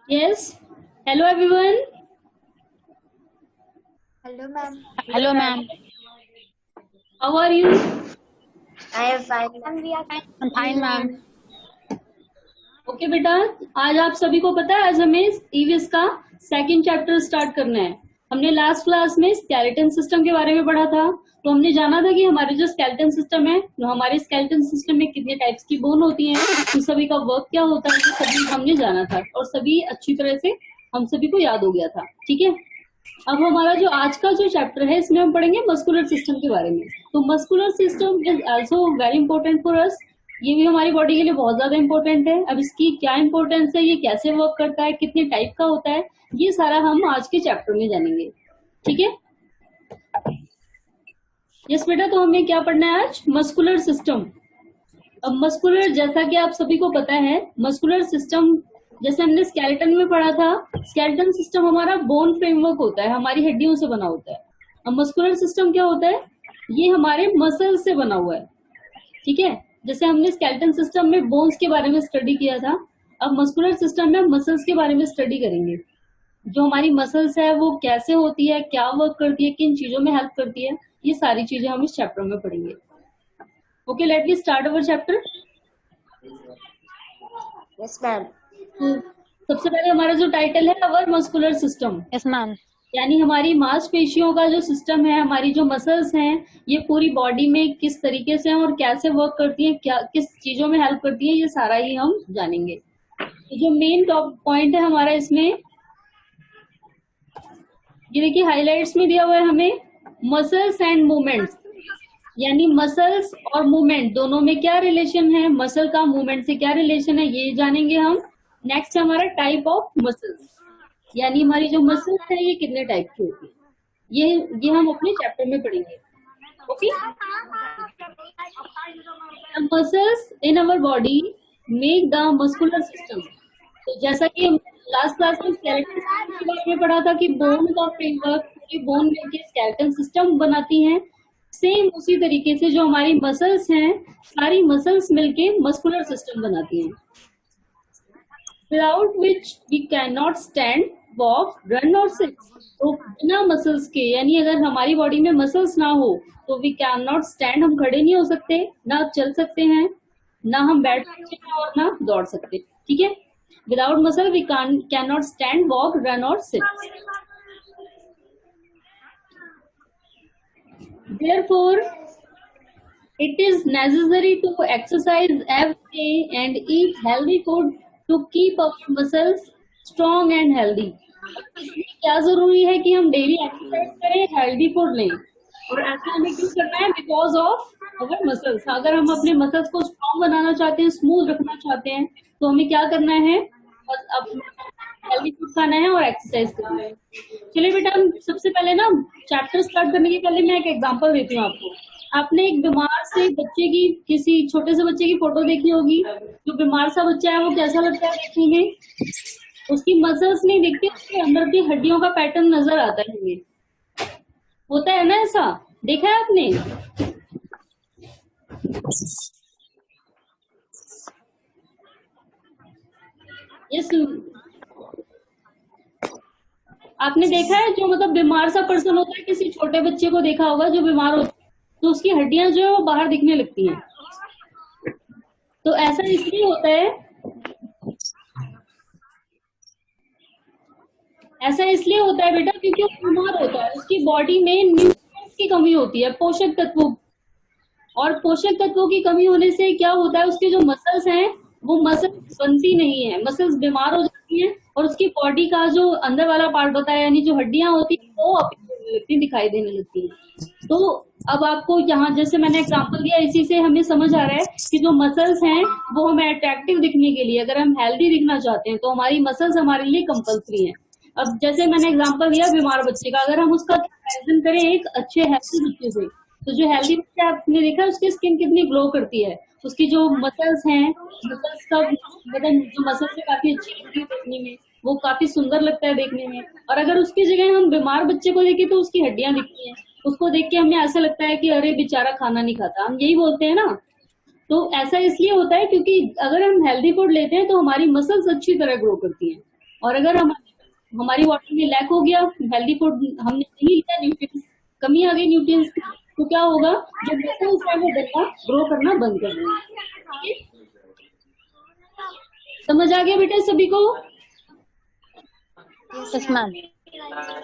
Yes. Hello everyone. Hello, ma'am. Hello, ma'am. How are you? I am fine. And we are I'm fine, ma'am. Okay बेटा, आज आप सभी को पता है आज हमें ईवीएस का सेकंड चैप्टर स्टार्ट करना है। हमने लास्ट क्लास में स्केलेटन सिस्टम के बारे में पढ़ा था। तो हमने जाना था कि हमारे जो स्केलेटन सिस्टम है, तो हमारे स्केलेटन सिस्टम में कितने टाइप्स की बोन होती हैं, उन सभी का वर्क क्या होता है, ये सभी हमने जाना था और सभी अच्छी तरह से हम सभी को याद हो गया था। ठीक है, अब हमारा जो आज का जो चैप्टर है इसमें हम पढ़ेंगे मस्कुलर सिस्टम के बारे में। तो muscular system is also very important for us. ये भी हमारी बॉडी के लिए बहुत ज्यादा इंपॉर्टेंट है। अब इसकी क्या इंपॉर्टेंस है, ये कैसे वर्क करता है, कितने टाइप का होता है, ये सारा हम आज के चैप्टर में जानेंगे। ठीक है, यस बेटा, तो हमें क्या पढ़ना है आज? Muscular system. अब मस्कुलर, जैसा कि आप सभी को पता है, मस्कुलर सिस्टम जैसे हमने स्केलेटन में पढ़ा था, स्केलेटन सिस्टम हमारा बोन फ्रेमवर्क होता है, हमारी हड्डियों से बना होता है। अब मस्कुलर सिस्टम क्या होता है? ये हमारे मसल्स से बना हुआ है। ठीक है, जैसे हमने स्केलेटन सिस्टम में बोन्स के बारे में स्टडी किया था, अब मस्कुलर सिस्टम में मसल्स के बारे में स्टडी करेंगे। जो हमारी मसल्स है वो कैसे होती है, क्या वर्क करती है, किन चीजों में हेल्प करती है, ये सारी चीजें हम इस चैप्टर में पढ़ेंगे। Okay, let me start our chapter. Yes, ma'am. तो सबसे पहले हमारा जो टाइटल है अवर मस्कुलर सिस्टम, Yes, ma'am. यानी हमारी मांसपेशियों का जो सिस्टम है, हमारी जो मसल्स हैं, ये पूरी बॉडी में किस तरीके से हैं और कैसे वर्क करती हैं, क्या किस चीजों में हेल्प करती है, ये सारा ही हम जानेंगे। तो जो मेन टॉप पॉइंट है हमारा इसमें, ये देखिए हाइलाइट्स में दिया हुआ है हमें, मसल्स एंड मूवमेंट्स, यानी मसल्स और मूवमेंट दोनों में क्या रिलेशन है, मसल का मूवमेंट से क्या रिलेशन है, ये जानेंगे हम। नेक्स्ट हमारा टाइप ऑफ मसल्स, यानी हमारी जो मसल्स है ये कितने टाइप की होती है, ये हम अपने चैप्टर में पढ़ेंगे। Okay, muscles in our body make the muscular system. तो जैसा कि हम लास्ट क्लास में स्केलेटन सिस्टम के बारे में पढ़ा था कि बोन का फ्रेमवर्क, पूरी बोन मिलकर स्केलेटन सिस्टम बनाती हैं, सेम उसी तरीके से जो हमारी मसल्स हैं, सारी मसल्स मिलके मस्कुलर सिस्टम बनाती हैं। Without which we can not stand, walk, run और सिट। तो बिना मसल्स के, यानी अगर हमारी बॉडी में मसल्स ना हो तो वी कैन नॉट स्टैंड, हम खड़े नहीं हो सकते, ना चल सकते हैं, ना हम बैठ सकते हैं और ना दौड़ सकते। ठीक है, without muscle we can not stand, walk, run और sit. Therefore, it is necessary to exercise every day and eat healthy food to keep our muscles strong and healthy. इसलिए क्या जरूरी है कि हम डेली एक्सरसाइज करें, हेल्दी फूड लें, और ऐसा हमें क्यों करना है? Because of our muscles. अगर हम अपने मसल्स को स्ट्रॉन्ग बनाना चाहते हैं, स्मूथ रखना चाहते हैं, तो हमें क्या करना है? हेल्दी फूड खाना है और एक्सरसाइज करना है। चलिए बेटा, हम सबसे पहले ना चैप्टर स्टार्ट करने के पहले मैं एक एग्जांपल देती हूँ आपको। आपने एक बीमार से बच्चे की, किसी छोटे से बच्चे की फोटो देखी होगी। जो बीमार सा बच्चा है वो कैसा लगता है देखने में? उसकी मसल्स नहीं दिखती, उसके अंदर की हड्डियों का पैटर्न नजर आता है हमें, होता है ना ऐसा? देखा है आपने? यस, आपने देखा है जो मतलब बीमार सा पर्सन होता है, किसी छोटे बच्चे को देखा होगा जो बीमार होता है, तो उसकी हड्डियां जो है वो बाहर दिखने लगती हैं। तो ऐसा इसलिए होता है, ऐसा इसलिए होता है बेटा क्योंकि वो बीमार होता है, उसकी बॉडी में न्यूट्रिएंट्स की कमी होती है, पोषक तत्वों। और पोषक तत्वों की कमी होने से क्या होता है? उसके जो मसल्स हैं वो मसल्स बनती नहीं है, मसल्स बीमार हो जाती हैं, और उसकी बॉडी का जो अंदर वाला पार्ट बताया, यानी जो हड्डियां होती है वो अपनी लगती, दिखाई देने लगती है। तो अब आपको यहाँ जैसे मैंने एग्जांपल दिया, इसी से हमें समझ आ रहा है कि जो मसल्स हैं वो हमें अट्रैक्टिव दिखने के लिए, अगर हम हेल्दी दिखना चाहते हैं तो हमारी मसल्स हमारे लिए कंपल्सरी है। अब जैसे मैंने एग्जांपल दिया बीमार बच्चे का, अगर हम उसका कंपैरिजन करें एक अच्छे हेल्दी बच्चे से, तो जो हेल्दी बच्चा आपने देखा उसकी स्किन कितनी ग्लो करती है, उसकी जो मसल्स हैं, मसल्स का मतलब जो मसल्स है काफी अच्छी लगती है देखने में, वो काफी सुंदर लगता है देखने में। और अगर उसकी जगह हम बीमार बच्चे को देखें तो उसकी हड्डियां दिखती हैं, उसको देख के हमें ऐसा लगता है कि अरे बेचारा खाना नहीं खाता, हम यही बोलते हैं ना। तो ऐसा इसलिए होता है क्योंकि अगर हम हेल्दी फूड लेते हैं तो हमारी मसल्स अच्छी तरह ग्रो करती हैं। और अगर हमारी वाटर में लैक हो गया, हेल्दी फूड हमने नहीं लिया, न्यूट्रिएंट्स कमी आ गई न्यूट्रिएंट्स की, तो क्या होगा, जो मसल्स है वो गला ग्रो करना बंद कर देंगे। ठीक है? समझ आ गया बेटा सभी को? Yes ma'am.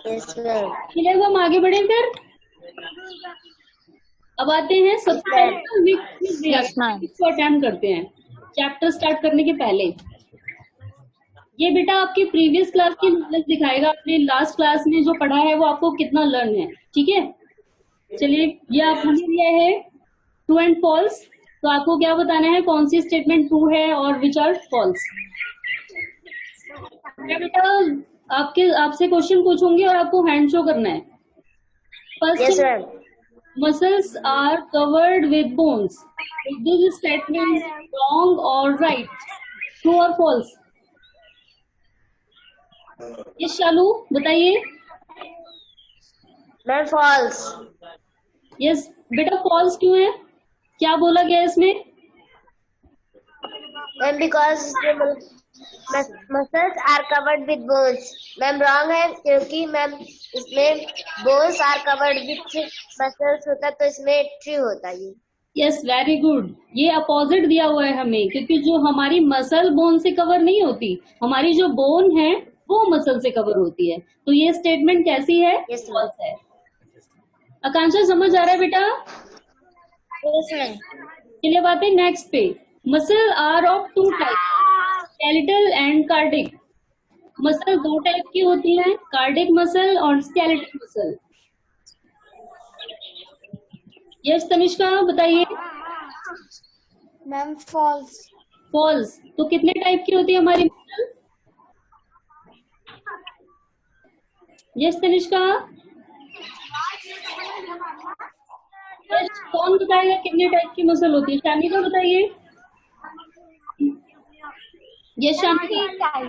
Yes, ma'am. चलिए हम आगे बढ़े फिर। अब आते हैं सबसे पहले Yes, ma'am. इसको अटेम्प्ट करते हैं चैप्टर स्टार्ट करने के पहले। ये बेटा आपकी प्रीवियस क्लास की नॉलेज दिखाएगा, आपने लास्ट क्लास में जो पढ़ा है वो आपको कितना लर्न है। ठीक है, चलिए ये आपने लिया है ट्रू एंड फॉल्स, तो आपको क्या बताना है, कौन सी स्टेटमेंट ट्रू है और विच आर फॉल्स। बेटा आपसे क्वेश्चन पूछूंगी और आपको हैंड शो करना है। Yes, first, ma'am. muscles are covered with bones. Is this statement wrong or right? True or false? Yes, शालू बताइए। Ma'am, false. Yes, बेटा false क्यों है, क्या बोला गया इसमें? Ma'am, because the muscles are covered with bones. Ma'am, wrong है क्योंकि मैम इसमें bones are covered with muscles होता तो इसमें true होता ये। Yes, very good. ये अपोजिट दिया हुआ है हमें, क्योंकि जो हमारी मसल बोन से कवर नहीं होती, हमारी जो बोन है वो मसल से कवर होती है। तो ये स्टेटमेंट कैसी है? Yes, ma'am. फॉल्स है। आकांक्षा समझ आ रहा है बेटा? Yes, ma'am. चलिए बात है नेक्स्ट पे। Muscle are of two type, skeletal and cardiac. Muscle दो टाइप की होती है, कार्डिक मसल और स्केलेटल मसल। यस तनिष्का बताइए। Ma'am, false. फॉल्स। तो कितने टाइप की होती है हमारी मसल? यस तनिष्का। यस, कौन बताएगा कितने टाइप की मसल होती है? शामिका बताइए। यस शामिका।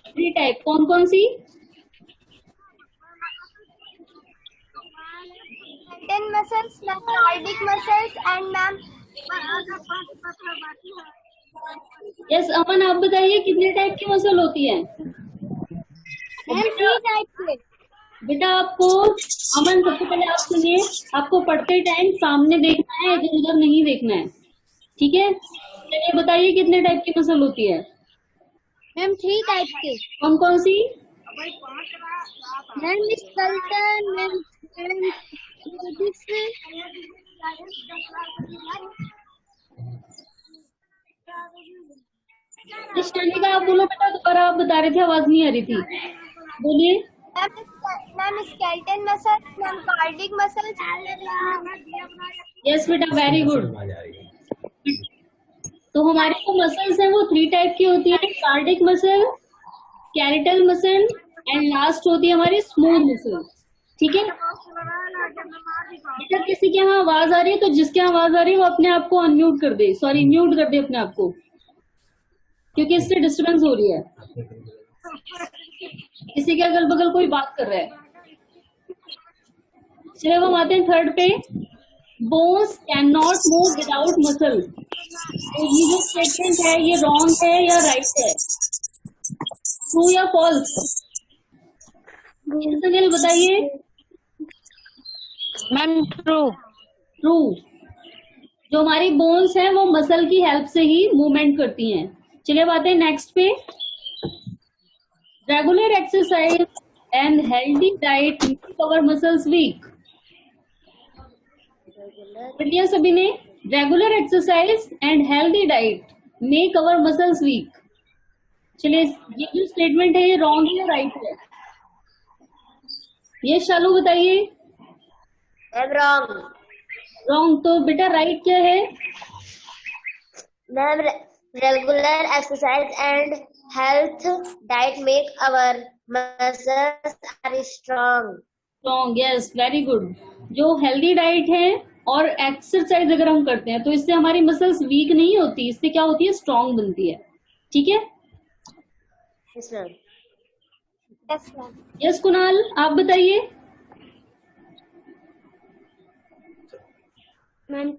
थ्री टाइप, कौन कौन सी? Skeletal muscles, ma'am, cardiac muscles, and ma'am. Yes Aman आप बताइए कितने टाइप की मसल होती है? Ma'am, 3 types के। बेटा आपको, अमन सबसे पहले आप सुनिए, आपको पढ़ते टाइम सामने देखना है, इधर उधर नहीं देखना है। ठीक है, चलिए बताइए कितने टाइप की मसल होती है? Ma'am, 3 types के। कौन कौन सी? Ma'am, skeleton, ma'am, इस का आप बोलो बेटा, दोबारा आप बता रहे थे, आवाज नहीं आ रही थी, बोलिए। ma'am, skeleton muscles, ma'am, cardiac muscles. Yes बेटा, वेरी गुड। तो हमारे जो मसल्स हैं वो 3 टाइप की होती है, cardiac muscle, skeletal muscle and last होती है हमारी स्मूथ मसल। ठीक है बेटा, किसी के यहाँ आवाज आ रही है तो जिसके यहाँ आवाज आ रही है वो अपने आप को अनम्यूट कर दे, सॉरी म्यूट कर दे अपने आप को, क्योंकि इससे डिस्टर्बेंस हो रही है। किसी के अगल बगल कोई बात कर रहा है। चलिए हम आते हैं थर्ड पे। Bones can not move without muscle. तो ये जो स्टेटमेंट है ये रॉन्ग है या राइट है, ट्रू या फॉल्स? सुनील बताइए। Ma'am true. ट्रू। जो हमारी बोन्स हैं वो मसल की हेल्प से ही मूवमेंट करती हैं। चलिए बात है नेक्स्ट पे। Regular exercise and healthy diet cover muscles weak. बढ़िया सभी ने। Regular exercise and healthy diet में कवर मसल्स वीक। चलिए ये जो स्टेटमेंट है ये रॉन्ग है या राइट है? ये शालू बताइए। Ma'am, wrong. रॉन्ग। तो बेटा राइट क्या है? Ma'am, regular exercise and health diet make our muscles are strong. Wrong. Yes, very good. जो हेल्दी डाइट है और एक्सरसाइज अगर हम करते हैं तो इससे हमारी मसल्स वीक नहीं होती, इससे क्या होती है, स्ट्रांग बनती है। ठीक है। Yes, ma'am. Yes, ma'am. Yes Kunal आप बताइए। Ma'am,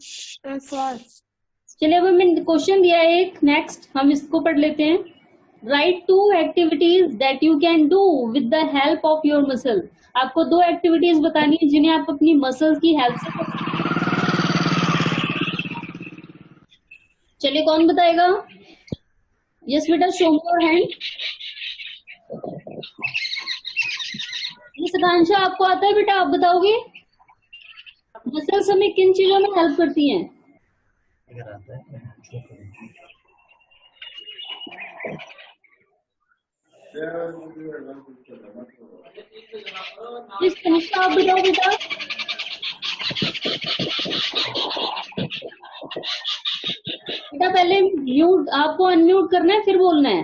false. चलिए अब हमें क्वेश्चन दिया है एक, नेक्स्ट हम इसको पढ़ लेते हैं। Right 2 activities that you can do with the help of your muscle. आपको 2 एक्टिविटीज बतानी है जिन्हें आप अपनी मसल्स की हेल्प से कर सकते हैं। चलिए कौन बताएगा? यस बेटा, शो मी योर हैंड। सदांशा, आपको आता है बेटा? आप बताओगे मसल्स हमें किन चीजों में हेल्प करती हैं? प्लीज तनिष्का, आप बताओ बेटा। बेटा पहले म्यूट, आपको अनम्यूट करना है फिर बोलना है।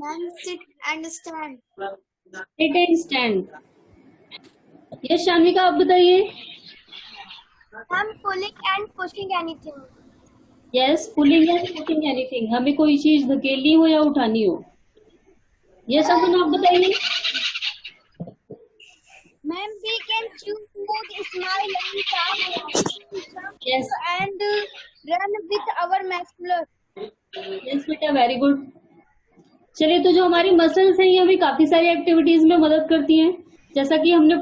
Ma'am sit and stand. Sit and stand. Yes Shanvika, आप बताइए। Ma'am pulling and pushing anything. Yes, pulling and pushing anything, हमें कोई चीज धकेलनी हो या उठानी हो। यस अमन, आप बताइए। Ma'am we can choose smile and calm yes and run with our muscular. Yes बेटा, वेरी गुड। चलिए, तो जो हमारी मसल्स हैं ये हमें काफी सारी एक्टिविटीज में मदद करती हैं। जैसा कि हमने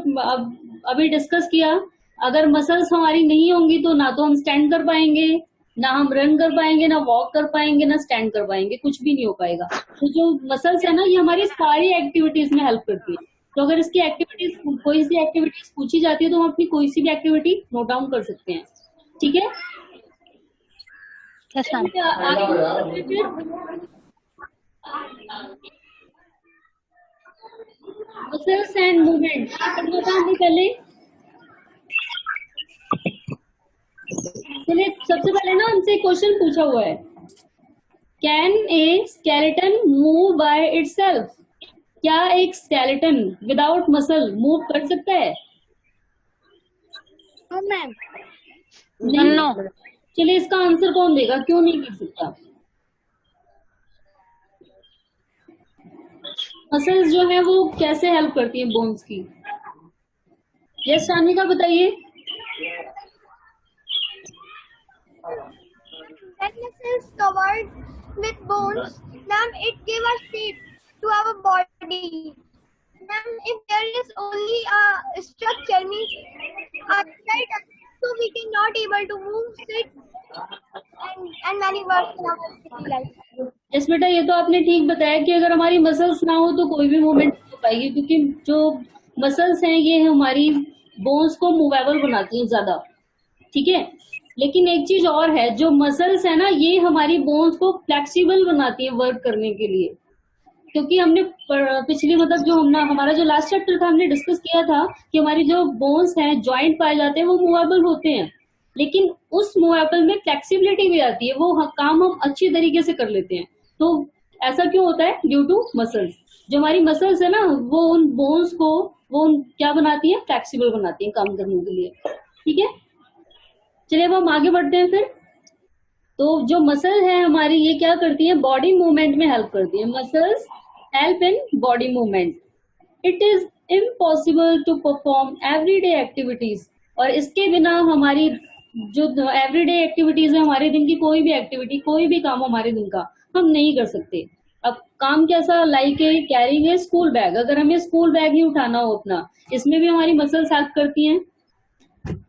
अभी डिस्कस किया, अगर मसल्स हमारी नहीं होंगी तो ना तो हम स्टैंड कर पाएंगे, ना हम रन कर पाएंगे, ना वॉक कर पाएंगे, ना स्टैंड कर पाएंगे, कुछ भी नहीं हो पाएगा। तो जो मसल्स है ना, ये हमारी सारी एक्टिविटीज में हेल्प करती है। तो अगर इसकी एक्टिविटीज, कोई सी एक्टिविटीज पूछी जाती है तो हम अपनी कोई सी भी एक्टिविटी नोट डाउन कर सकते हैं। ठीक है? मसल्स एंड मूवमेंट करना था हमने पहले। चलिए, सबसे पहले ना हमसे क्वेश्चन पूछा हुआ है, can a skeleton move by itself? क्या एक स्केलेटन विदाउट मसल मूव कर सकता है? Ma'am no. चलिए, इसका आंसर कौन देगा, क्यों नहीं कर सकता? मसल्स जो है वो कैसे हेल्प करती है बोन्स की? यस शानिका, बताइए। That muscles covered with bones, ma'am, it gives a shape to our body. Ma'am, if there is only a structure, means right, so we cannot able to move, sit, and many works in our daily life. Yes बेटा, ये तो आपने ठीक बताया कि अगर हमारी muscles ना हो तो कोई भी मूवमेंट नहीं हो पाएगी, क्योंकि जो मसल्स हैं ये हमारी बोन्स को मूवेबल बनाती हैं ज्यादा। ठीक है? लेकिन एक चीज और है, जो मसल्स है ना ये हमारी बोन्स को फ्लेक्सिबल बनाती है वर्क करने के लिए। क्योंकि हमने पिछली मतलब जो हमारा जो लास्ट चैप्टर था हमने डिस्कस किया था कि हमारी जो बोन्स हैं, जॉइंट पाए जाते हैं, वो मूवेबल होते हैं, लेकिन उस मूवेबल में फ्लेक्सिबिलिटी भी आती है, वो काम हम अच्छी तरीके से कर लेते हैं। तो ऐसा क्यों होता है? Due to muscles. जो हमारी मसल्स है ना वो उन बोन्स को वो क्या बनाती है? फ्लेक्सिबल बनाती है काम करने के लिए। ठीक है? चलिए, अब हम आगे बढ़ते हैं फिर। तो जो मसल है हमारी, ये क्या करती है? बॉडी मूवमेंट में हेल्प करती है। Muscles help in body movement. It is impossible to perform everyday activities, और इसके बिना हमारी जो एवरीडे एक्टिविटीज है, हमारे दिन की कोई भी एक्टिविटी, कोई भी काम हमारे दिन का हम नहीं कर सकते। अब काम कैसा? Like a carrying a school bag, अगर हमें स्कूल बैग ही उठाना हो अपना, इसमें भी हमारी मसल्स हेल्प करती हैं।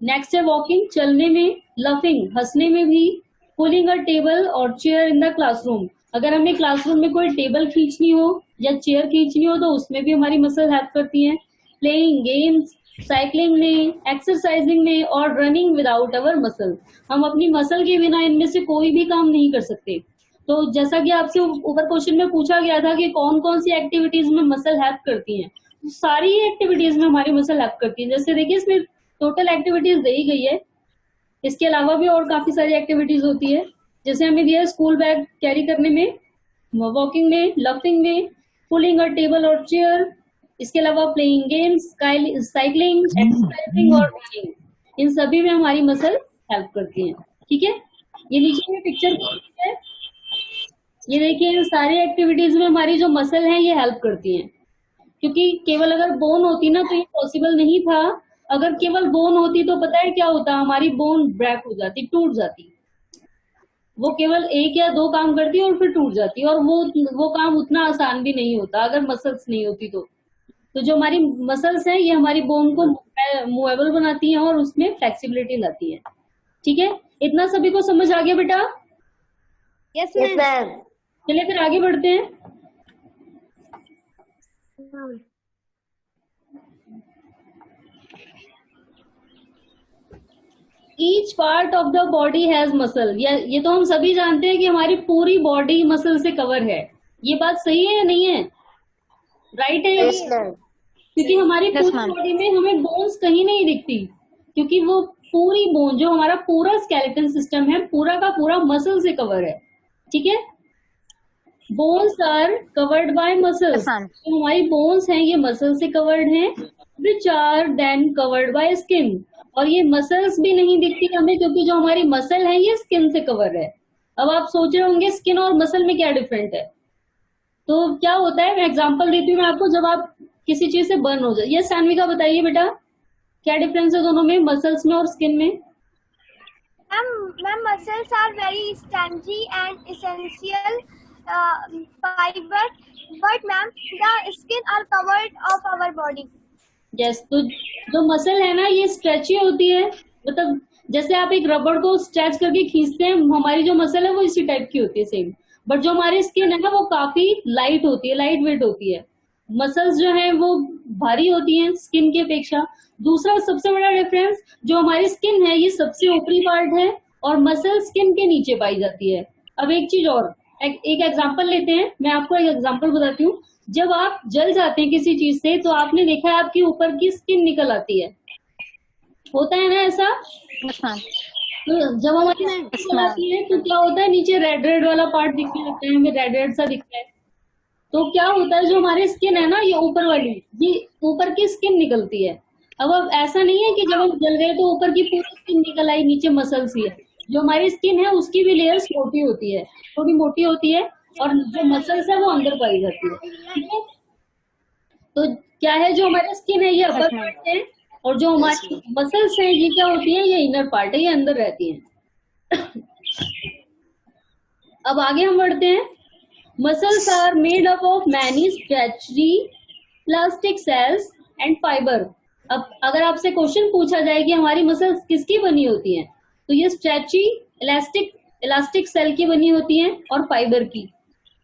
नेक्स्ट है वॉकिंग, चलने में। लफिंग, हंसने में भी। पुलिंग अ टेबल और चेयर इन द क्लासरूम, अगर हमें क्लासरूम में कोई टेबल खींचनी हो या चेयर खींचनी हो तो उसमें भी हमारी मसल हेल्प करती हैं। प्लेइंग गेम्स, साइकिलिंग में, एक्सरसाइजिंग में और रनिंग विदाउट अवर मसल, हम अपनी मसल के बिना इनमें से कोई भी काम नहीं कर सकते। तो जैसा कि आपसे ऊपर क्वेश्चन में पूछा गया था कि कौन कौन सी एक्टिविटीज में मसल हेल्प करती हैं, तो सारी एक्टिविटीज में हमारी मसल हेल्प करती है। जैसे देखिए, इसमें टोटल एक्टिविटीज दी गई है, इसके अलावा भी और काफी सारी एक्टिविटीज होती है। जैसे हमें दिया है स्कूल बैग कैरी करने में, वॉकिंग में, लफिंग में, पुलिंग अ टेबल और चेयर, इसके अलावा प्लेइंग गेम्स, साइकिलिंग, एक्सरसाइजिंग और रनिंग, इन सभी में हमारी मसल हेल्प करती है। ठीक है? ये नीचे में पिक्चर है, ये देखिए, इन सारी एक्टिविटीज में हमारी जो मसल है ये हेल्प करती हैं। क्योंकि केवल अगर बोन होती ना तो ये पॉसिबल नहीं था। अगर केवल बोन होती तो पता है क्या होता? हमारी बोन ब्रेक हो जाती, टूट जाती। वो केवल एक या दो काम करती है और फिर टूट जाती है, और वो काम उतना आसान भी नहीं होता अगर मसल्स नहीं होती तो जो हमारी मसल्स हैं ये हमारी बोन को मूवेबल बनाती हैं और उसमें फ्लेक्सिबिलिटी लाती है। ठीक है, इतना सभी को समझ आ गया बेटा? Yes ma'am. चलिए फिर आगे बढ़ते हैं। Each part of the body has muscle. ये तो हम सभी जानते हैं कि हमारी पूरी बॉडी मसल से कवर है। ये बात सही है या नहीं है? राइट है? Yes ma'am. क्योंकि हमारी पूरी बॉडी में हमें बोन्स कहीं नहीं दिखती, क्योंकि वो पूरी बोन, जो हमारा पूरा स्केलेटन सिस्टम है, पूरा का पूरा मसल से कवर है। ठीक है, bones are covered by muscles. तो हमारी बोन्स हैं ये मसल से कवर्ड हैं, which are then covered by skin. और ये मसल्स भी नहीं दिखती हमें, क्योंकि जो हमारी मसल है ये स्किन से कवर है। अब आप सोच रहे होंगे स्किन और मसल में क्या डिफरेंट है? तो क्या होता है, मैं एग्जांपल देती हूँ मैं आपको। जब आप किसी चीज से बर्न हो जाए, ये सान्विका बताइए बेटा, क्या डिफरेंस है दोनों में, मसल्स में और स्किन में? Ma'am, muscles are very spongy and essential fiber, but ma'am, the skin are covered of our body. Yes, तो जो मसल है ना ये स्ट्रेची होती है, मतलब जैसे आप एक रबड़ को स्ट्रेच करके खींचते हैं, हमारी जो मसल है वो इसी टाइप की होती है सेम। बट जो हमारी स्किन है ना वो काफी लाइट होती है, लाइट वेट होती है। मसल्स जो है वो भारी होती हैं स्किन की अपेक्षा। दूसरा सबसे बड़ा डिफरेंस, जो हमारी स्किन है ये सबसे ऊपरी पार्ट है और मसल स्किन के नीचे पाई जाती है। अब एक चीज और, एक एग्जांपल लेते हैं, मैं आपको एक एग्जांपल बताती हूँ। जब आप जल जाते हैं किसी चीज से तो आपने देखा है आपकी ऊपर की स्किन निकल आती है, होता है ना ऐसा? तो जब हमारी स्किन निकल आती है तो क्या होता है, नीचे रेड रेड वाला पार्ट दिखने लगता है, हमें रेड रेड सा दिखता है। तो क्या होता है, जो हमारी स्किन है ना ये ऊपर वाली, ये ऊपर की स्किन निकलती है। अब ऐसा नहीं है कि जब हम जल गए तो ऊपर की पूरी स्किन निकल आई, नीचे मसल्स ही है। जो हमारी स्किन है उसकी भी लेयर्स मोटी होती है, थोड़ी मोटी होती है, और जो मसल्स है वो अंदर पाई जाती है। ठीक है, तो क्या है, जो हमारी स्किन है ये अपर पार्ट है, और जो हमारी मसल्स है ये क्या होती है, ये इनर पार्ट है, ये अंदर रहती है। अब आगे हम बढ़ते हैं। Muscles are made up of many stretchy plastic cells and fibre. अब अगर आपसे क्वेश्चन पूछा जाए कि हमारी मसल्स किसकी बनी होती हैं, तो ये स्ट्रेची इलास्टिक सेल की बनी होती हैं और फाइबर की।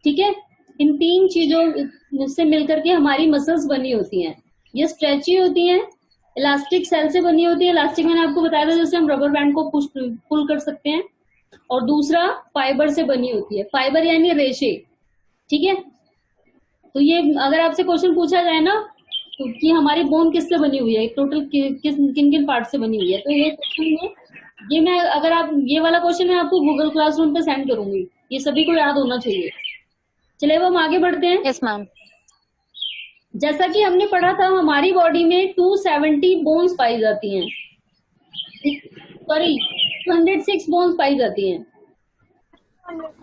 ठीक है, इन तीन चीजों से मिलकर के हमारी मसल्स बनी होती हैं। ये स्ट्रेची होती हैं, इलास्टिक सेल से बनी होती है। इलास्टिक मैंने आपको बताया था, जैसे हम रबर बैंड को पुल कर सकते हैं। और दूसरा फाइबर से बनी होती है, फाइबर यानी रेशे। ठीक है, तो ये अगर आपसे क्वेश्चन पूछा जाए ना तो कि हमारी बोन किससे बनी हुई है, टोटल किन किन पार्ट से बनी हुई है, तो ये क्वेश्चन में ये मैं अगर आप ये वाला क्वेश्चन मैं आपको गूगल क्लासरूम पे सेंड करूंगी, ये सभी को याद होना चाहिए। चलिए अब हम आगे बढ़ते हैं। Yes ma'am. जैसा कि हमने पढ़ा था हमारी बॉडी में 270 बोन्स पाई जाती हैं, सॉरी 206 बोन्स पाई जाती हैं,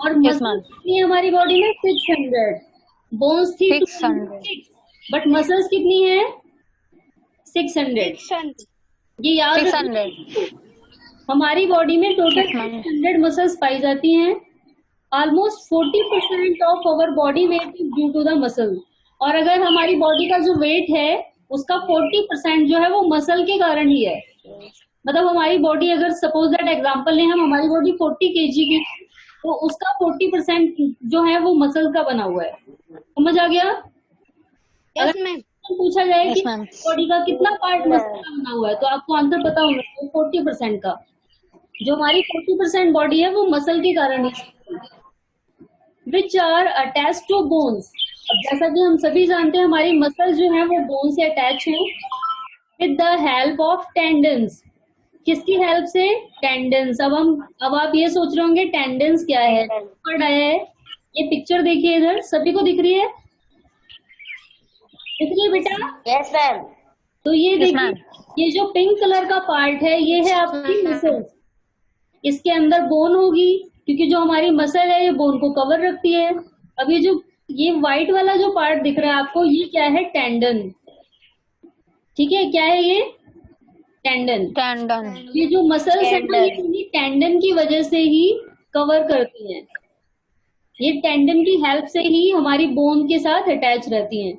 और मसल्स कितनी है हमारी बॉडी में, 600 बोन्स थी, 206, बट मसल्स कितनी है, 600। ये याद रखिए, हमारी बॉडी में टोटल 600 मसल्स पाई जाती हैं। Almost 40% of our body weight is due to the muscle. और अगर हमारी बॉडी का जो वेट है उसका 40% जो है वो मसल के कारण ही है। मतलब हमारी बॉडी, अगर सपोज दैट एग्जांपल लें हम, हमारी बॉडी 40 kg की, तो उसका 40% जो है वो मसल का बना हुआ है। समझ आ गया? Yes ma'am. पूछा जाए कि बॉडी का कितना पार्ट मसल का बना हुआ है तो आपको आंसर पता होगा, 40% का। जो हमारी 40% बॉडी है वो मसल के कारण है, which are attach to bones. अब जैसा कि हम सभी जानते हैं हमारी मसल जो है वो बोन से अटैच है with the help of tendons. किसकी हेल्प से? टेंडन्स। अब आप ये सोच रहे होंगे टेंडन्स क्या है, वर्ड आया है। ये पिक्चर देखिए, इधर सभी को दिख रही है, दिख रही है बेटा? Yes ma'am. तो ये देखिए, ये जो पिंक कलर का पार्ट है ये है आपकी मसल्स। इसके अंदर बोन होगी, क्योंकि जो हमारी मसल है ये बोन को कवर रखती है। अब ये व्हाइट वाला जो पार्ट दिख रहा है आपको, ये क्या है? टेंडन। ठीक है, क्या है ये? टेंडन। टेंडन। ये जो मसल्स है ना, ये टेंडन की वजह से ही कवर करती हैं। ये टेंडन की हेल्प से ही हमारी बोन के साथ अटैच रहती हैं।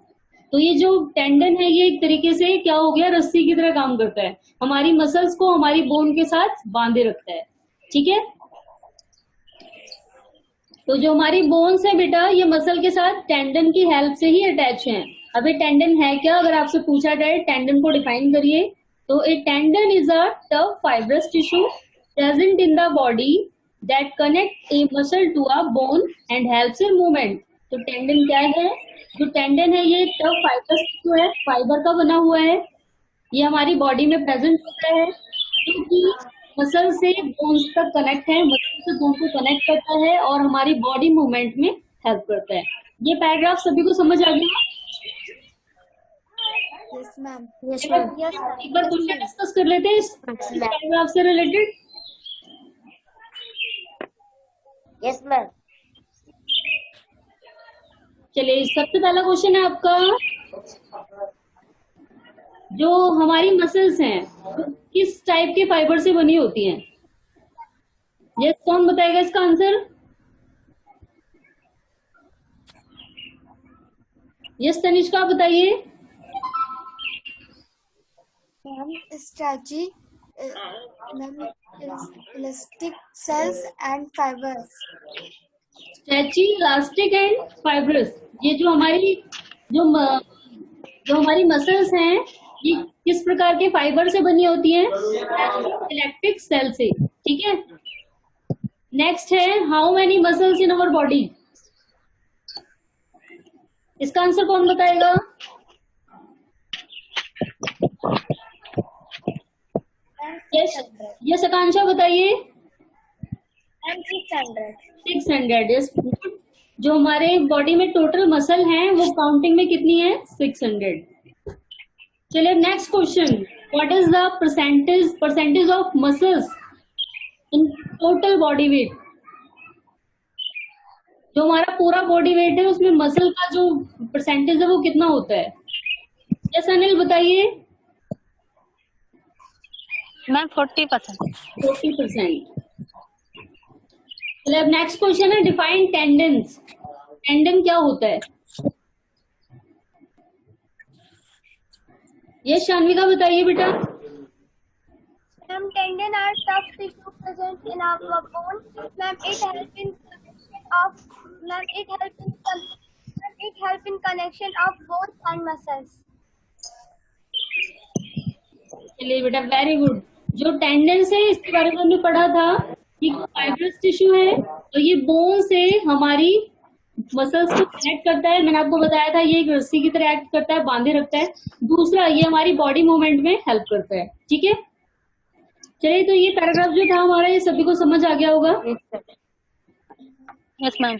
तो ये जो टेंडन है ये एक तरीके से क्या हो गया, रस्सी की तरह काम करता है, हमारी मसल्स को हमारी बोन के साथ बांधे रखता है। ठीक है, तो जो हमारी बोन्स है बेटा ये मसल के साथ टेंडन की हेल्प से ही अटैच हैं। अब ये टेंडन है क्या, अगर आपसे पूछा जाए टेंडन को डिफाइन करिए, तो a tendon is a tough fibrous tissue present in the body that connect a muscle to a bone and helps in movement. तो टेंडन क्या है, जो टेंडन है ये टफ फाइब्रस टिश्यू है, फाइबर का बना हुआ है, ये हमारी बॉडी में प्रेजेंट होता है, क्योंकि मसल से बोन्स तक कनेक्ट है, मसल से बोन को कनेक्ट करता है और हमारी बॉडी मूवमेंट में हेल्प करता है। ये पैराग्राफ सभी को समझ आ गया? Yes ma'am. Yes ma'am. एक बार क्वेश्चन डिस्कस कर लेते हैं इस पैराग्राफ से रिलेटेड। Yes ma'am. चलिए, सबसे पहला क्वेश्चन है आपका, जो हमारी मसल्स हैं वो किस टाइप के फाइबर से बनी होती हैं? ये कौन बताएगा इसका आंसर? यस तनिष्का, आप बताइए। Ma'am stretchy, ma'am elastic cells and fibres. Stretchy, elastic and fibrous, ये जो हमारी मसल्स हैं ये किस प्रकार के फाइबर से बनी होती हैं? इलेक्ट्रिक सेल से। ठीक है, नेक्स्ट है how many muscles in our body. इसका आंसर कौन बताएगा? यस आकांक्षा बताइए। 600। यस, जो हमारे बॉडी में टोटल मसल हैं वो काउंटिंग में कितनी है? 600। चलिए next question, what is the percentage of muscles in total body weight. जो हमारा पूरा बॉडी वेट है उसमें मसल का जो परसेंटेज है वो कितना होता है? यस अनिल बताइए। मैम 40%। 40%। चलिए अब नेक्स्ट क्वेश्चन है, डिफाइन टेंडन्स। टेंडन क्या होता है? ये शान्विका बताइए बेटा। Ma'am, tendon are tough tissue present in our bone. Ma'am, it help in connection of both hand muscles. चलिए बेटा, वेरी गुड। जो टेंडन्स है इसके बारे में हमने पढ़ा था कि फाइब्रस टिश्यू है और ये बोन से हमारी मसल्स को कनेक्ट करता है। मैंने आपको बताया था ये एक रस्सी की तरह एक्ट करता है, बांधे रखता है। दूसरा, ये हमारी बॉडी मूवमेंट में हेल्प करता है। ठीक है, चलिए तो ये पैराग्राफ जो था हमारा ये सभी को समझ आ गया होगा। Yes ma'am.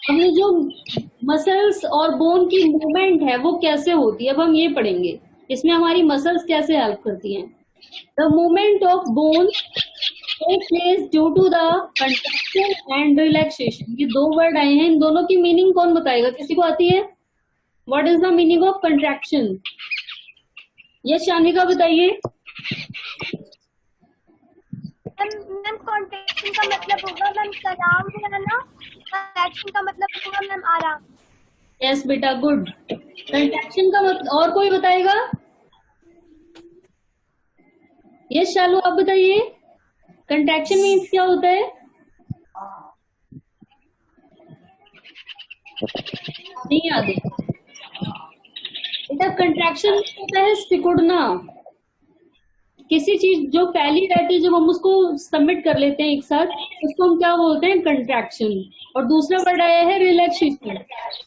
अब ये जो मसल्स और बोन की मूवमेंट है वो कैसे होती है, अब हम ये पढ़ेंगे। इसमें हमारी मसल्स कैसे हेल्प करती हैं। The movement of bone take place due to the contraction and relaxation. ये दो वर्ड आए हैं, इन दोनों की मीनिंग कौन बताएगा? किसी को आती है? What is the meaning of contraction? ये शान्विका बताइए। मैम कॉन्ट्रैक्शन का मतलब होगा मैम तनाव रहना, कंट्रैक्शन का मतलब होगा मैम आराम। यस बेटा, गुड। कंट्रैक्शन का मतलब और कोई बताएगा? यस शालू, आप बताइए। कंट्रैक्शन मीन्स क्या होता है? नहीं याद है बेटा। कंट्रैक्शन होता है सिकुड़ना। किसी चीज जो फैली रहती है जब हम उसको सबमिट कर लेते हैं एक साथ, उसको हम क्या बोलते हैं? कंट्रैक्शन। और दूसरा वर्ड आया है रिलैक्सेशन।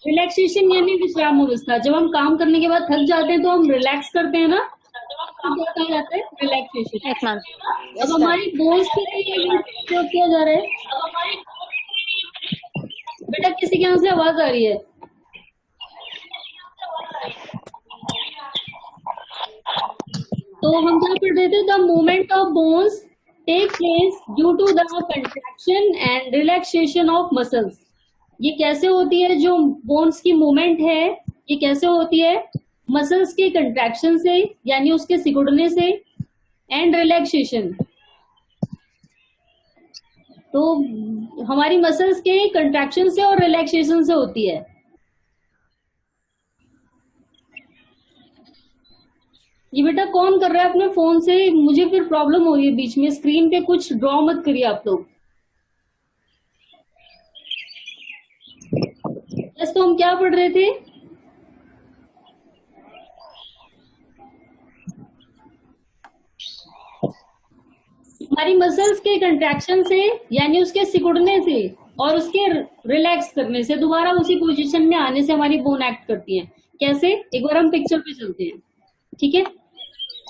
रिलैक्सेशन यानी विश्राम अवस्था। जब हम काम करने के बाद थक जाते हैं तो हम रिलैक्स करते हैं ना, तो क्या कहा जाता है? रिलैक्सेशन। Yes ma'am. अब हमारी बोन्स के लिए प्रयोग किया जा रहा है। बेटा किसी के यहाँ से आवाज आ रही है? तो हम क्या पढ़ रहे थे? The movement of bones take place due to the contraction and relaxation of muscles. ये कैसे होती है? जो बोन्स की मूवमेंट है ये कैसे होती है? मसल्स के कंट्रैक्शन से, यानी उसके सिकुड़ने से, एंड रिलैक्सेशन। तो हमारी मसल्स के कंट्रैक्शन से और रिलैक्सेशन से होती है। ये बेटा कौन कर रहा है अपने फोन से? मुझे फिर प्रॉब्लम हो रही है बीच में। स्क्रीन पे कुछ ड्रॉ मत करिए आप लोग। यस, तो हम क्या पढ़ रहे थे? हमारी मसल्स के कंट्रैक्शन से यानी उसके सिकुड़ने से और उसके रिलैक्स करने से, दोबारा उसी पोजीशन में आने से हमारी बोन एक्ट करती है। कैसे? एक बार हम पिक्चर पे चलते हैं, ठीक है?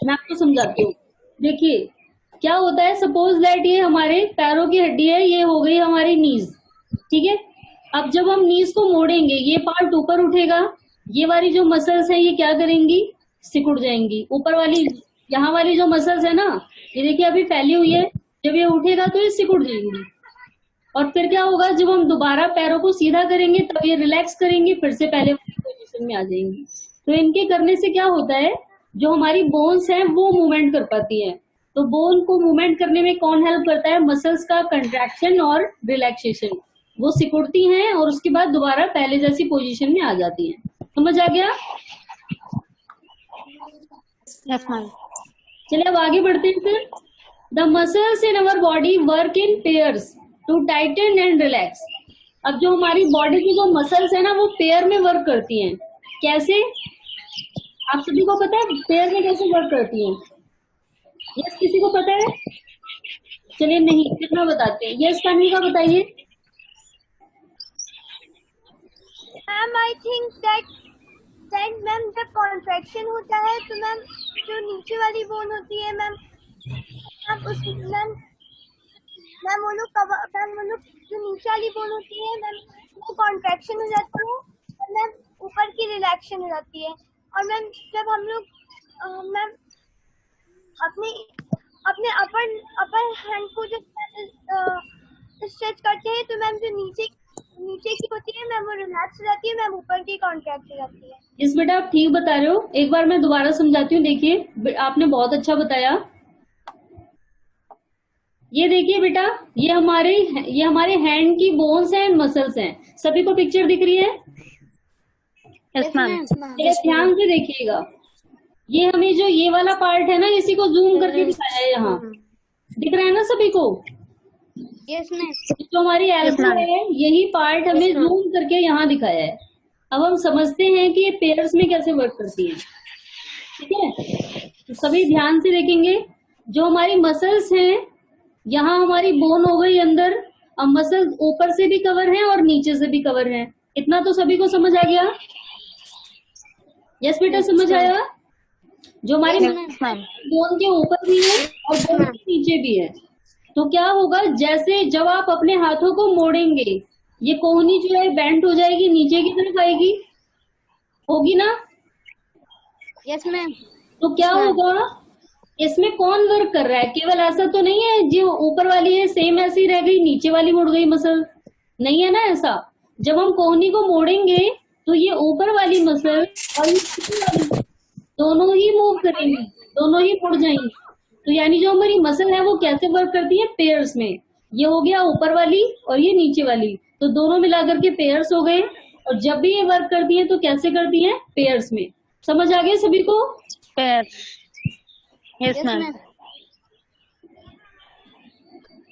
मैं आपको समझाती हूँ। देखिए क्या होता है, सपोज दैट ये हमारे पैरों की हड्डी है, ये हो गई हमारी नीज, ठीक है? अब जब हम नीज को मोड़ेंगे, ये पार्ट ऊपर उठेगा, ये वाली जो मसल्स है ये क्या करेंगी? सिकुड़ जाएंगी। ऊपर वाली, यहाँ वाली जो मसल्स है ना, ये देखिए अभी फैली हुई है, जब ये उठेगा तो ये सिकुड़ जाएंगी। और फिर क्या होगा, जब हम दोबारा पैरों को सीधा करेंगे तब ये रिलैक्स करेंगे, फिर से पहले पोजीशन में आ जाएंगी। तो इनके करने से क्या होता है, जो हमारी बोन्स हैं वो मूवमेंट कर पाती हैं। तो बोन को मूवमेंट करने में कौन हेल्प करता है? मसल्स का कंट्रैक्शन और रिलैक्सेशन। वो सिकुड़ती हैं और उसके बाद दोबारा पहले जैसी पोजीशन में आ जाती हैं। समझ आ गया? Yes ma'am. चलिए अब आगे बढ़ते हैं फिर। The muscles in our body work in pairs to tighten and relax. अब जो हमारी बॉडी की जो मसल्स है ना, वो पेयर में वर्क करती हैं। कैसे? आप सभी को पता है पेयर में कैसे वर्क करती हैं? यस, किसी को पता है? चलिए नहीं, कितना बताते हैं। यस कान्विका बताइए। Ma'am I think that ma'am जब कॉन्ट्रैक्शन होता है तो मैम जो नीचे वाली बोन होती है मैम, मैम उस मैम वो लोग जो नीचे वाली बोन होती है मैम, वो कॉन्ट्रैक्शन हो जाती है और मैम ऊपर की रिलैक्शन हो जाती है। और मैम जब हम लोग मैम अपने अपने अपर हैंड को जब स्ट्रेच करते हैं तो मैम जो नीचे की होती है मैम वो रिलैक्स हो जाती है, मैम ऊपर की कॉन्ट्रैक्ट हो जाती है। इस बेटा आप ठीक बता रहे हो। एक बार मैं दोबारा समझाती हूँ। देखिए आपने बहुत अच्छा बताया। ये देखिए बेटा, ये हमारे हैंड की बोन्स हैं एंड मसल्स हैं। सभी को पिक्चर दिख रही है? Yes ma'am. ये ध्यान से देखिएगा। ये हमें जो ये वाला पार्ट है ना, इसी को जूम करके दिखाया है। यहाँ दिख रहा है ना सभी को? Yes ma'am. जो हमारी एल्बो है, यही पार्ट हमें जूम करके यहाँ दिखाया है। अब हम समझते हैं कि ये पेयर्स में कैसे वर्क करती है, ठीक है? तो सभी ध्यान से देखेंगे। जो हमारी मसल्स हैं, यहाँ हमारी बोन हो गई अंदर। अब मसल्स ऊपर से भी कवर है और नीचे से भी कवर है। इतना तो सभी को समझ आ गया? यस बेटा, समझ आया? जो हमारी बोन के ऊपर भी है और बोन के नीचे भी है। तो क्या होगा, जैसे जब आप अपने हाथों को मोड़ेंगे, ये कोहनी जो है बेंट हो जाएगी, नीचे की तरफ आएगी, होगी ना? Yes ma'am. तो क्या होगा, इसमें कौन वर्क कर रहा है? केवल ऐसा तो नहीं है जो ऊपर वाली है सेम ऐसी रह गई, नीचे वाली मुड़ गई मसल, नहीं है ना ऐसा। जब हम कोहनी को मोड़ेंगे तो ये ऊपर वाली मसल और ये नीचे वाली दोनों ही मूव करेंगी, दोनों ही मुड़ जाएंगी। तो यानी जो हमारी मसल है वो कैसे वर्क करती है? पेयर्स में। ये हो गया ऊपर वाली और ये नीचे वाली, तो दोनों मिलाकर के पेयर्स हो गए। और जब भी ये वर्क करती है तो कैसे करती है? पेयर्स में। समझ आ गया सभी को? पेयर। Yes ma'am.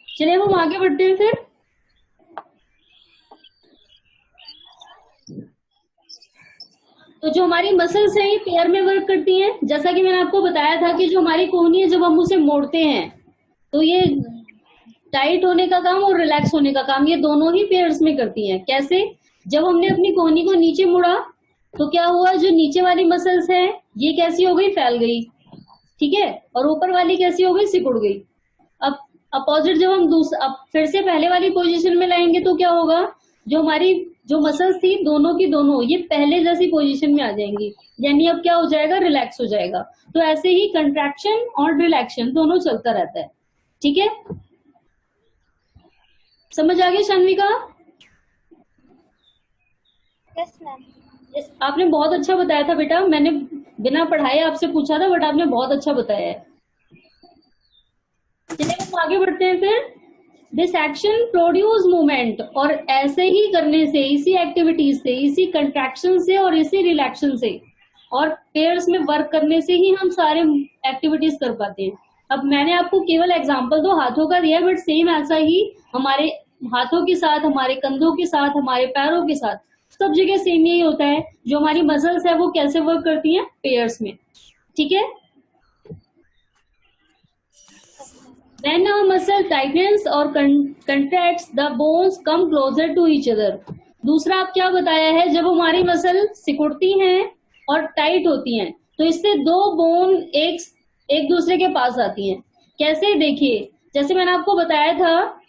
चलिए हम आगे बढ़ते हैं फिर। तो जो हमारी मसल्स हैं ये पेयर में वर्क करती हैं। जैसा कि मैंने आपको बताया था कि जो हमारी कोहनी है, जब हम उसे मोड़ते हैं तो ये टाइट होने का काम और रिलैक्स होने का काम ये दोनों ही पेयर्स में करती हैं। कैसे? जब हमने अपनी कोहनी को नीचे मुड़ा तो क्या हुआ, जो नीचे वाली मसल्स है ये कैसी हो गई? फैल गई, ठीक है? और ऊपर वाली कैसी हो गई? सिकुड़ गई। अब अपोजिट जब हम अब फिर से पहले वाली पोजीशन में लाएंगे तो क्या होगा, जो हमारी जो मसल्स थी दोनों की दोनों ये पहले जैसी पोजीशन में आ जाएंगी। यानी अब क्या हो जाएगा? रिलैक्स हो जाएगा। तो ऐसे ही कंट्रैक्शन और रिलैक्शन दोनों चलता रहता है, ठीक है? समझ आ गया शान्विका? Yes ma'am. Yes, आपने बहुत अच्छा बताया था बेटा। मैंने बिना पढ़ाए आपसे पूछा था, बट आपने बहुत अच्छा बताया है। हम आगे बढ़ते हैं फिर। दिस एक्शन प्रोड्यूस मूवमेंट, और ऐसे ही करने से, इसी एक्टिविटीज से, इसी कंट्रैक्शन से और इसी रिलैक्शन से और पेयर्स में वर्क करने से ही हम सारे एक्टिविटीज कर पाते हैं। अब मैंने आपको केवल एग्जांपल तो हाथों का दिया है, बट सेम ऐसा ही हमारे हाथों के साथ, हमारे कंधों के साथ, हमारे पैरों के साथ, सब जगह सेम यही होता है। जो हमारी मसल्स है वो कैसे वर्क करती हैं? पेयर्स में। ठीक है। When a muscle tightens or contracts, the bones come closer to each other. दूसरा आप क्या बताया है? जब हमारी मसल सिकुड़ती हैं और टाइट होती हैं तो इससे दो बोन एक दूसरे के पास आती हैं। कैसे? देखिए, जैसे मैंने आपको बताया था,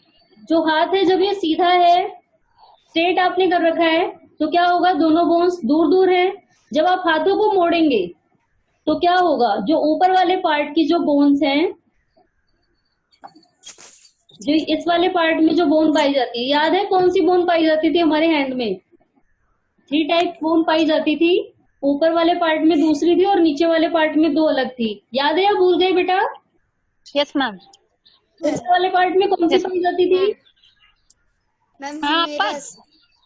जो हाथ है जब ये सीधा है, स्ट्रेट आपने कर रखा है, तो क्या होगा? दोनों बोन्स दूर दूर हैं। जब आप हाथों को मोड़ेंगे तो क्या होगा? जो ऊपर वाले पार्ट की जो बोन्स हैं, जो इस वाले पार्ट में जो बोन पाई जाती है, याद है कौन सी बोन पाई जाती थी हमारे हैंड में? 3 टाइप बोन पाई जाती थी। ऊपर वाले पार्ट में दूसरी थी और नीचे वाले पार्ट में 2 अलग थी। याद है या भूल गए बेटा? Yes ma'am. ऊपर वाले पार्ट में कौन सी पाई जाती थी? मैम हाँ, ह्यूमेरस।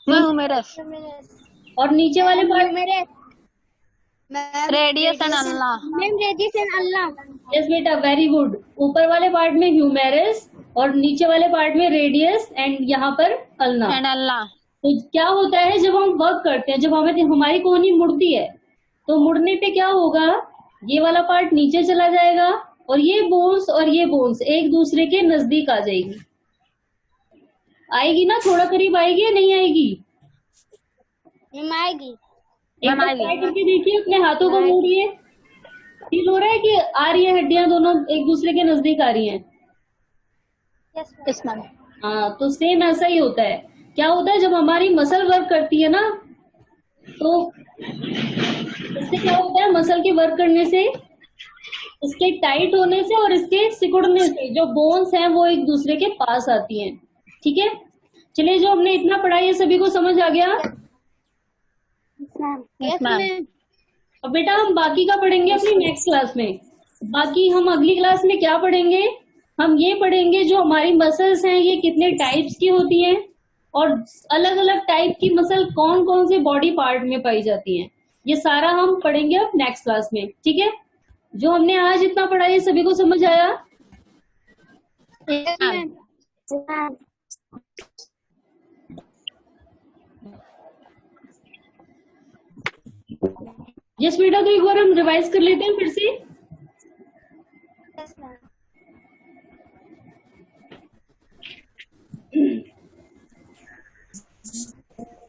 ह्यूमेरस, और नीचे वाले पार्ट में? Ma'am radius and ulna. Ma'am radius and ulna. Yes बेटा, वेरी गुड। ऊपर वाले पार्ट में ह्यूमेरस और नीचे वाले पार्ट में रेडियस एंड यहाँ पर अल्ना। एंड अल्लाह। तो क्या होता है जब हम वर्क करते हैं, जब हमारी कोहनी मुड़ती है तो मुड़ने पे क्या होगा? ये वाला पार्ट नीचे चला जाएगा और ये बोन्स एक दूसरे के नजदीक आ जाएगी। आएगी ना? थोड़ा करीब आएगी या नहीं आएगी? आएगी। एक बार ट्राई करके देखिए, अपने हाथों को मोड़िए। फील हो रहा है कि आ रही है हड्डियां दोनों एक दूसरे के नजदीक आ रही हैं? Yes ma'am. हाँ, तो सेम ऐसा ही होता है। क्या होता है जब हमारी मसल वर्क करती है ना, तो इससे क्या होता है? मसल के वर्क करने से, इसके टाइट होने से और इसके सिकुड़ने से जो बोन्स हैं वो एक दूसरे के पास आती हैं। ठीक है। चलिए, जो हमने इतना पढ़ा ये सभी को समझ आ गया? Yes ma'am. अब बेटा हम बाकी का पढ़ेंगे अपनी नेक्स्ट क्लास में। बाकी हम अगली क्लास में क्या पढ़ेंगे? हम ये पढ़ेंगे जो हमारी मसल्स हैं ये कितने टाइप्स की होती हैं और अलग अलग टाइप की मसल कौन कौन से बॉडी पार्ट में पाई जाती हैं। ये सारा हम पढ़ेंगे अब नेक्स्ट क्लास में। ठीक है। जो हमने आज इतना पढ़ा ये सभी को समझ आया? यस बेटा, तो एक बार हम रिवाइज कर लेते हैं फिर से।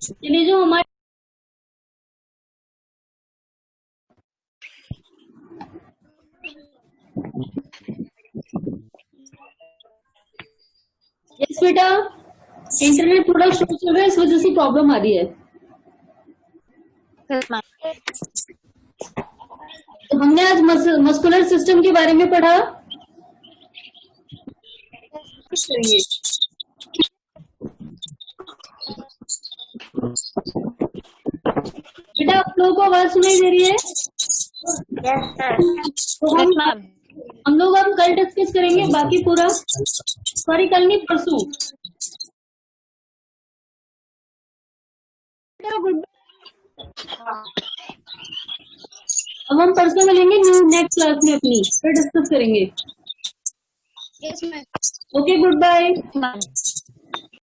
चलिए, जो हमारे यस बेटा, इंटरनेट थोड़ा स्लो चल रहा है, इस वजह से प्रॉब्लम आ रही है। Yes ma'am. तो हमने आज मस्कुलर सिस्टम के बारे में पढ़ा। बेटा, आप लोगों को आवाज सुनाई दे रही है? तो हम लोग अब कल डिस्कस करेंगे बाकी पूरा। सॉरी, कल नहीं, परसों। अब हम परसों मिलेंगे नेक्स्ट क्लास में अपनी, फिर डिस्कस करेंगे। Okay, good bye.